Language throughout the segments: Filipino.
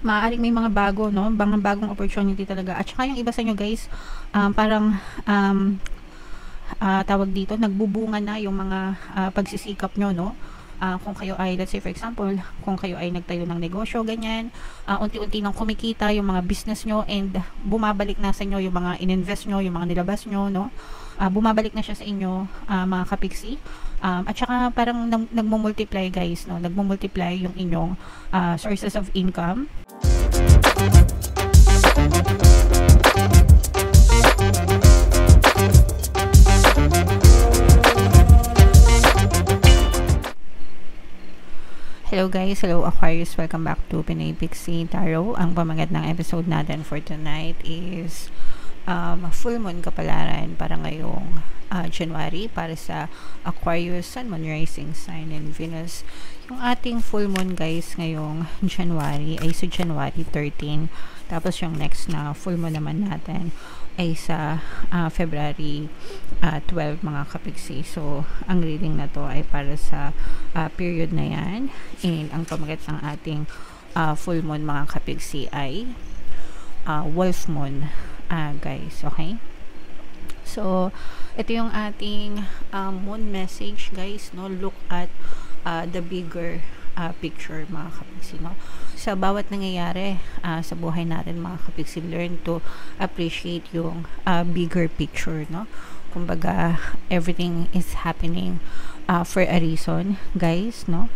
maaaring may mga bago, no? Mga bagong opportunity talaga. At saka yung iba sa inyo guys, parang tawag dito, nagbubunga na yung mga pagsisikap nyo, no? Kung kayo ay, let's say for example, kung kayo ay nagtayo ng negosyo, ganyan, unti-unti nang kumikita yung mga business nyo and bumabalik na sa inyo yung mga ininvest nyo, yung mga nilabas nyo, no? Bumabalik na siya sa inyo, mga kapiksi. At saka parang nagmumultiply guys, no? Nagmumultiply yung inyong sources of income. Hello guys, hello Aquarius, welcome back to Pinay Pixie Tarot. Ang pamagat ng episode natin for tonight is full moon kapalaran para ngayong January para sa Aquarius, Sun, Moon, Rising Sign, and Venus. Yung ating full moon guys ngayong January ay sa January 13. Tapos yung next na full moon naman natin ay sa February 12 mga kapiksi. So, ang reading na to ay para sa period na yan. And ang pamagat ng ating full moon mga kapiksi ay wolf moon guys. Okay? So, ito yung ating moon message guys. No? Look at the bigger picture mga kapiksi, no? Sa bawat nangyayari sa buhay natin mga kapiksi, learn to appreciate yung bigger picture, no? Kumbaga, everything is happening for a reason, guys, no?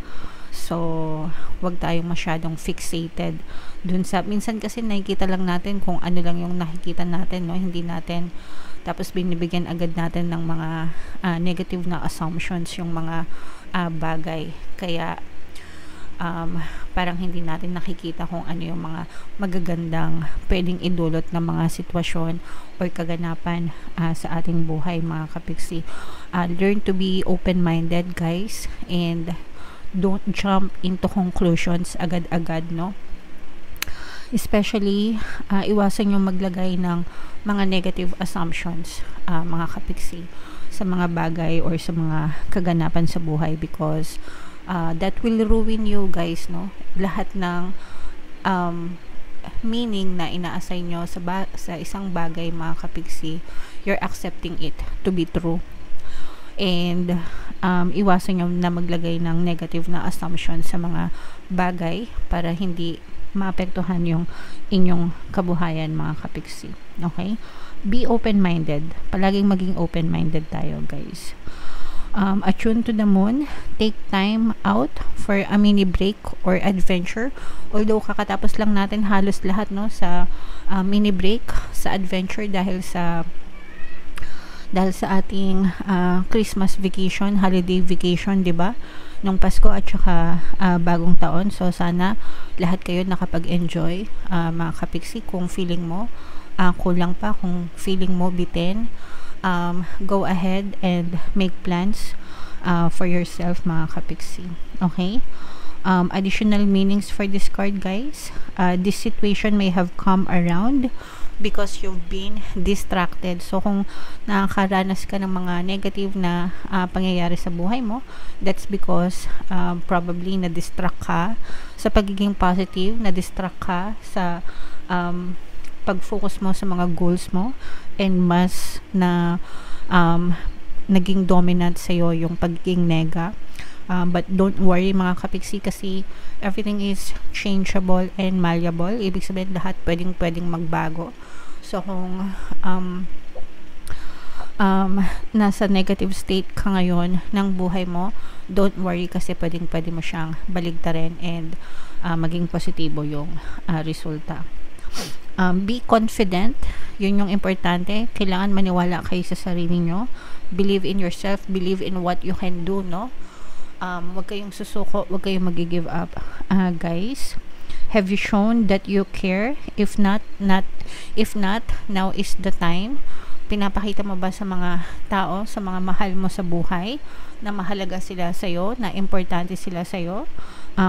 So, wag tayong masyadong fixated dun sa, minsan kasi nakikita lang natin kung ano lang yung nakikita natin, no? Hindi natin, tapos binibigyan agad natin ng mga negative na assumptions yung mga bagay. Kaya, parang hindi natin nakikita kung ano yung mga magagandang pwedeng idulot ng mga sitwasyon or kaganapan sa ating buhay mga kapiksi. Learn to be open-minded guys, and don't jump into conclusions agad-agad, no? Especially iwasan yung maglagay ng mga negative assumptions mga kapiksi sa mga bagay or sa mga kaganapan sa buhay, because that will ruin you guys, no? Lahat ng meaning na ina-assign nyo sa isang bagay mga kapiksi, you're accepting it to be true. And iwasan nyo na maglagay ng negative na assumption sa mga bagay para hindi maapektuhan yung inyong kabuhayan mga kapiksi. Okay? Be open-minded. Palaging maging open-minded tayo guys. Attune to the moon, take time out for a mini break or adventure. Although kakatapos lang natin halos lahat, no, sa mini break, sa adventure dahil sa ating Christmas vacation, holiday vacation, 'di ba? Nung Pasko at saka bagong taon. So sana lahat kayo nakapag-enjoy mga kapiksi. Kung feeling mo kulang pa, kung feeling mo bitin, go ahead and make plans for yourself mga kapiksi. Okay? Additional meanings for this card guys. This situation may have come around because you've been distracted. So kung nakakaranas ka ng mga negative na pangyayari sa buhay mo, that's because probably na-distract ka sa pagiging positive, na-distract ka sa pag-focus mo sa mga goals mo, and mas na naging dominant sa'yo yung pagiging nega. But don't worry mga kapiksi, kasi everything is changeable and malleable. Ibig sabihin lahat pwedeng magbago. So kung nasa negative state ka ngayon ng buhay mo, don't worry, kasi pwede mo siyang baligtarin and maging positibo yung resulta. Be confident, yun yung importante. Kailangan maniwala kayo sa sarili nyo. Believe in yourself, believe in what you can do, no? Wag kayong susuko, wag kayong mag-give up guys. Have you shown that you care? If not, now is the time. Pinapakita mo ba sa mga tao, sa mga mahal mo sa buhay, na mahalaga sila sa'yo, na importante sila sa'yo?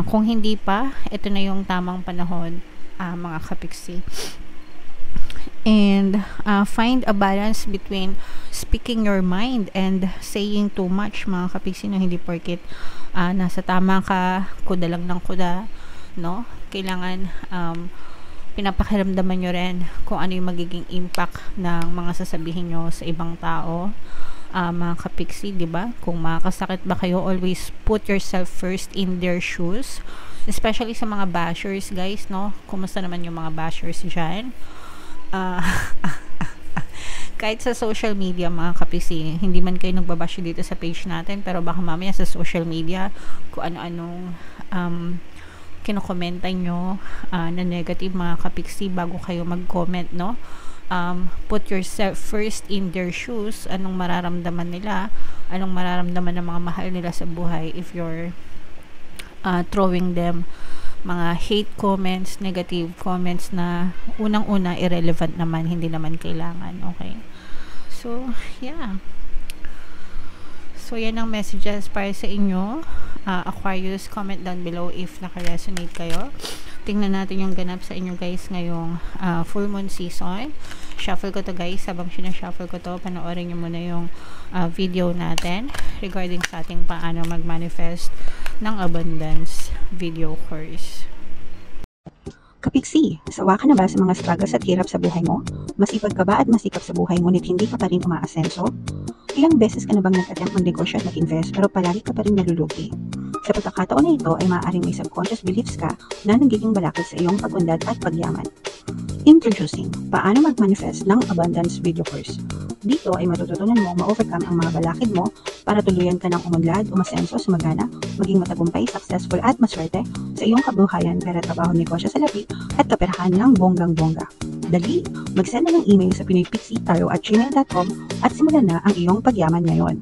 Kung hindi pa, ito na yung tamang panahon mga kapiksi. And find a balance between speaking your mind and saying too much mga kapiksi, no? Hindi porket nasa tama ka, kuda lang ng kuda, no? Kailangan pinapakiramdaman nyo rin kung ano yung magiging impact ng mga sasabihin nyo sa ibang tao. Mga kapiksi, di ba? Kung makakasakit ba kayo, always put yourself first in their shoes. Especially sa mga bashers, guys, no? Kumusta naman yung mga bashers dyan? Kahit sa social media, mga kapiksi, hindi man kayo nagbabash dito sa page natin, pero baka mamaya sa social media, kung ano-anong kinokomenta nyo na negative, mga kapiksi, bago kayo mag-comment, no? Put yourself first in their shoes. Anong mararamdaman nila? Anong mararamdaman ng mga mahal nila sa buhay if you're throwing them mga hate comments, negative comments na unang-una irrelevant naman, hindi naman kailangan. Okay? So, yeah. So, yan ang messages para sa inyo. Aquarius, comment down below if naka-resonate kayo. Tingnan natin yung ganap sa inyo guys ngayong full moon season. Shuffle ko to guys. Habang sinashuffle ko to, panoorin nyo muna yung video natin regarding sa ating paano mag-manifest ng abundance video course. Kapiksi, sawa ka na ba sa mga struggles at hirap sa buhay mo? Masipag ka ba at masikap sa buhay ngunit hindi ka pa rin umaasenso? Ilang beses ka na bang nag-attempt mag-negosyo at mag-invest pero palagi ka pa rin nalulugi? Sa pagkakataon na ito ay maaaring may subconscious beliefs ka na nagiging balakid sa iyong pag-unlad at pagyaman. Introducing, paano mag-manifest ng abundance video course. Dito ay matututunan mo ma-overcome ang mga balakid mo para tuluyan ka ng umunlad, umasenso, sumagana, maging matagumpay, successful at maswerte sa iyong kabuhayan, pera, trabaho, negosyo sa lapi at kaperahan ng bonggang-bongga. Dali, mag-send na ng email sa pinoypixie@gmail.com at simulan na ang iyong pagyaman ngayon.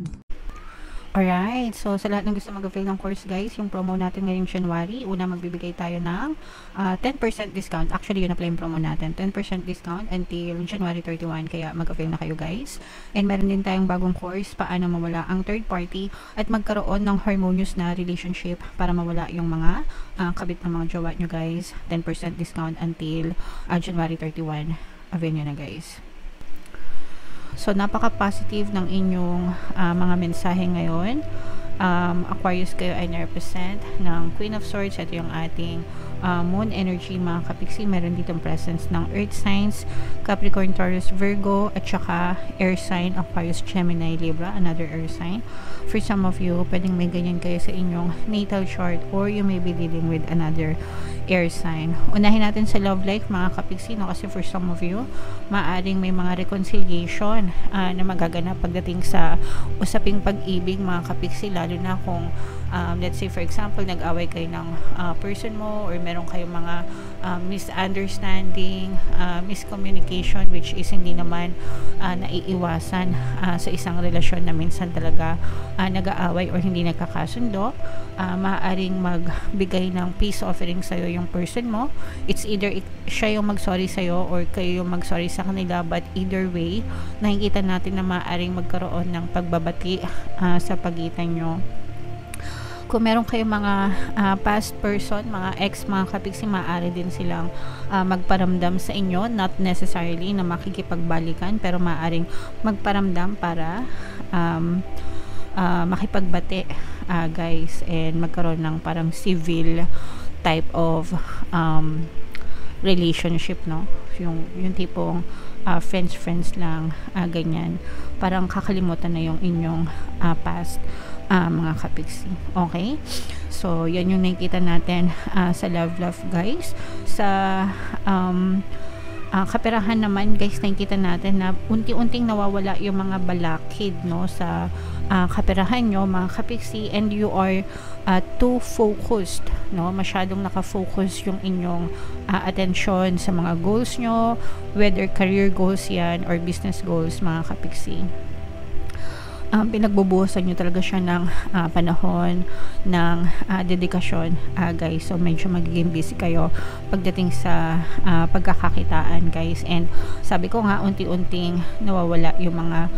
Alright, so sa lahat ng gusto mag-avail ng course guys, yung promo natin ngayong January, una magbibigay tayo ng 10% discount. Actually, yun na pala yung promo natin, 10% discount until January 31, kaya mag-avail na kayo guys. And meron din tayong bagong course, paano mawala ang third party at magkaroon ng harmonious na relationship para mawala yung mga kabit ng mga jowa nyo guys. 10% discount until January 31. Avail nyo na guys. So, napaka-positive ng inyong mga mensahe ngayon. Aquarius, kayo ay na-represent ng Queen of Swords. Ito yung ating moon energy, mga kapiksi. Meron ditong presence ng earth signs, Capricorn, Taurus, Virgo, at saka air sign, Aquarius, Gemini, Libra, another air sign. For some of you, pwedeng may ganyan kayo sa inyong natal chart or you may be dealing with another air sign. Unahin natin sa love life, mga kapiksi, no? Kasi for some of you, maaring may mga reconciliation na magaganap pagdating sa usaping pag-ibig, mga kapiksi, lalo na kung let's say for example, nag-away kayo ng person mo or meron kayong mga misunderstanding, miscommunication, which is hindi naman naiiwasan sa isang relasyon na minsan talaga nag-aaway or hindi nagkakasundo. Maaaring magbigay ng peace offering sa'yo yung person mo. It's either siya yung mag-sorry sa'yo or kayo yung mag-sorry sa kanila, but either way, nakikita natin na maaaring magkaroon ng pagbabati sa pagitan nyo. Kung meron kayong mga past person, mga ex, mga kapiksi, maaari din silang magparamdam sa inyo, not necessarily na makikipagbalikan, pero maaaring magparamdam para makipagbati guys, and magkaroon ng parang civil type of relationship, no? Yung tipong friends lang, ganyan. Parang kakalimutan na yung inyong past, mga kapiksi. Okay? So, yan yung nakikita natin sa love guys. Sa kaperahan naman guys, nakikita natin na unti-unting nawawala yung mga balakid, no, sa kaperahan nyo, mga kapiksi, and you are too focused, no, masyadong nakafocus yung inyong attention sa mga goals nyo, whether career goals yan or business goals, mga kapiksi. Pinagbubuhusan nyo talaga siya ng panahon, ng dedikasyon, guys. So, medyo magiging busy kayo pagdating sa pagkakakitaan, guys. And sabi ko nga, unti-unting nawawala yung mga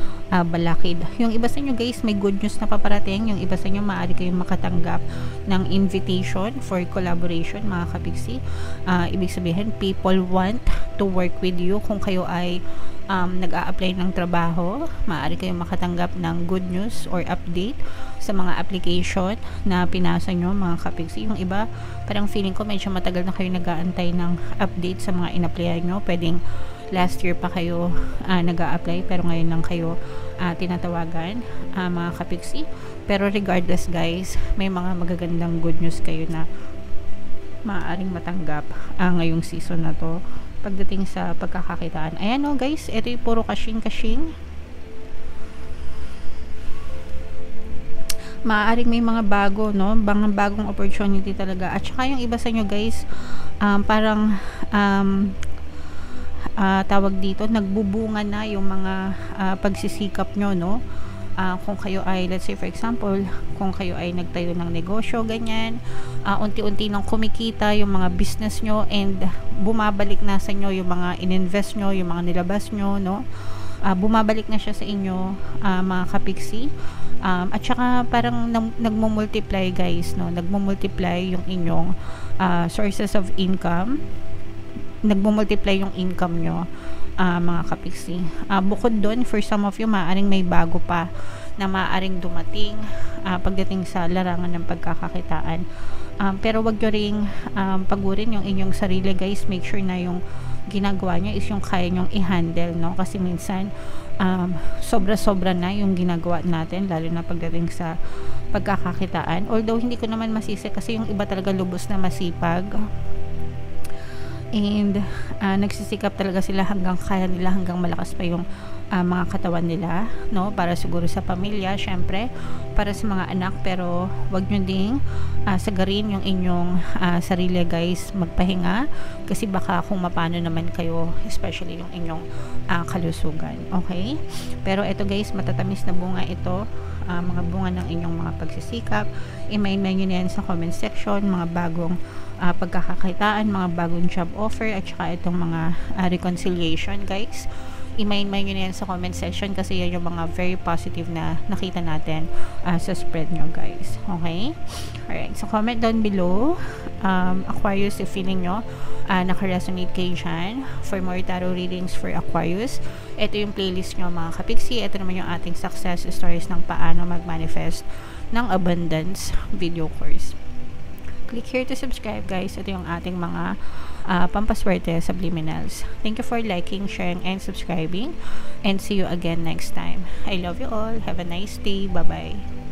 balakid. Yung iba sa inyo, guys, may good news na paparating. Yung iba sa inyo, maaari kayong makatanggap ng invitation for collaboration, mga kapiksi. Ibig sabihin, people want to work with you. Kung kayo ay nag-a-apply ng trabaho, maaari kayong makatanggap ng good news or update sa mga application na pinasa nyo, mga kapiksi. Yung iba, parang feeling ko medyo matagal na kayo nag-aantay ng update sa mga in-applyan nyo. Pwedeng last year pa kayo nag-a-apply, pero ngayon lang kayo tinatawagan, mga kapiksi. Pero regardless guys, may mga magagandang good news kayo na maaaring matanggap ngayong season na to pagdating sa pagkakakitaan. Ayan o guys, ito yung puro kashing-kashing. Maaaring may mga bago, no? Bagong opportunity talaga. At saka yung iba sa inyo guys, parang tawag dito, nagbubunga na yung mga pagsisikap nyo, no? Kung kayo ay, let's say for example, kung kayo ay nagtayo ng negosyo, ganyan, unti-unti nang kumikita yung mga business nyo and bumabalik na sa inyo yung mga ininvest nyo, yung mga nilabas nyo, no? Bumabalik na siya sa inyo, mga kapiksi. At saka parang nagmumultiply guys, no? Nagmumultiply yung inyong sources of income. Nagmumultiply yung income nyo, mga kapiksi. Bukod doon, for some of you, maaaring may bago pa na maaaring dumating pagdating sa larangan ng pagkakakitaan. Pero wag nyo ring pagurin yung inyong sarili guys. Make sure na yung ginagawa nyo is yung kaya nyong i-handle, no? Kasi minsan sobra-sobra na yung ginagawa natin, lalo na pagdating sa pagkakakitaan. Although hindi ko naman masisi kasi yung iba talaga lubos na masipag and nagsisikap talaga sila hanggang kaya nila, hanggang malakas pa yung mga katawan nila, no? Para siguro sa pamilya, syempre para sa mga anak. Pero wag nyo ding sagarin yung inyong sarili guys, magpahinga kasi baka kung mapano naman kayo, especially yung inyong kalusugan, okay? Pero ito guys, matatamis na bunga ito, mga bunga ng inyong mga pagsisikap. I-main nyo na yan sa comment section, mga bagong pagkakakitaan, mga bagong job offer, at saka itong mga reconciliation guys. I-main nyo na yan sa comment section kasi yan yung mga very positive na nakita natin sa spread nyo guys, okay? Alright, so comment down below, Aquarius, if feeling nyo naka-resonate kayo dyan for more tarot readings for Aquarius. Ito yung playlist nyo mga kapiksi. Ito naman yung ating success stories ng paano mag-manifest ng abundance video course. Click here to subscribe guys. Ito yung ating mga pampaswerte subliminals. Thank you for liking, sharing, and subscribing, and see you again next time. I love you all. Have a nice day. Bye bye.